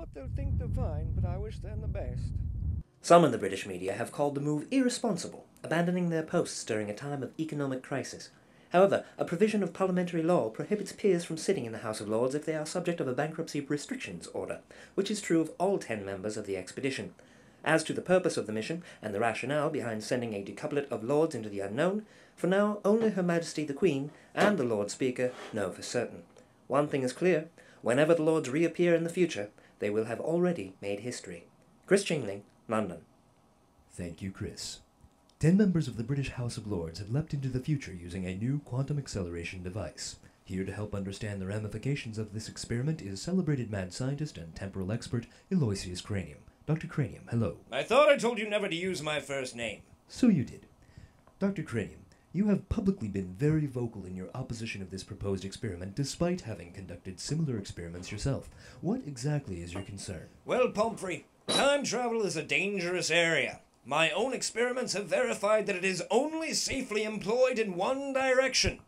what they'll think they're fine, but I wish them the best. Some in the British media have called the move irresponsible, abandoning their posts during a time of economic crisis. However, a provision of parliamentary law prohibits peers from sitting in the House of Lords if they are subject of a bankruptcy restrictions order, which is true of all 10 members of the expedition. As to the purpose of the mission and the rationale behind sending a decuplet of Lords into the unknown, for now only Her Majesty the Queen and the Lord Speaker know for certain. One thing is clear: whenever the Lords reappear in the future, they will have already made history. Chris Chingling, London. Thank you, Chris. 10 members of the British House of Lords have leapt into the future using a new quantum acceleration device. Here to help understand the ramifications of this experiment is celebrated mad scientist and temporal expert Aloysius Cranium. Dr. Cranium, hello. I thought I told you never to use my first name. So you did. Dr. Cranium, you have publicly been very vocal in your opposition of this proposed experiment despite having conducted similar experiments yourself. What exactly is your concern? Well, Pomfrey, time travel is a dangerous area. My own experiments have verified that it is only safely employed in one direction,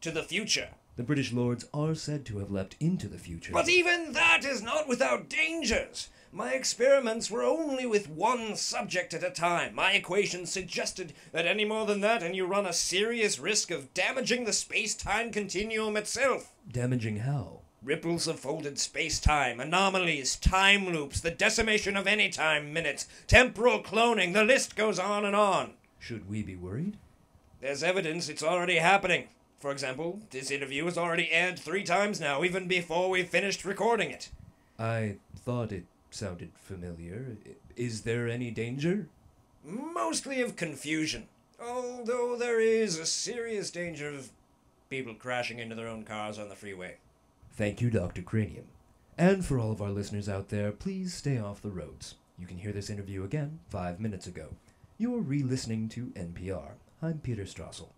to the future. The British Lords are said to have leapt into the future. But even that is not without dangers. My experiments were only with one subject at a time. My equations suggested that any more than that and you run a serious risk of damaging the space-time continuum itself. Damaging how? Ripples of folded space-time, anomalies, time loops, the decimation of any-time minutes, temporal cloning, the list goes on and on. Should we be worried? There's evidence it's already happening. For example, this interview has already aired 3 times now, even before we finished recording it. I thought it sounded familiar. Is there any danger? Mostly of confusion. Although there is a serious danger of people crashing into their own cars on the freeway. Thank you, Dr. Cranium. And for all of our listeners out there, please stay off the roads. You can hear this interview again 5 minutes ago. You're re-listening to NPR. I'm Peter Strassel.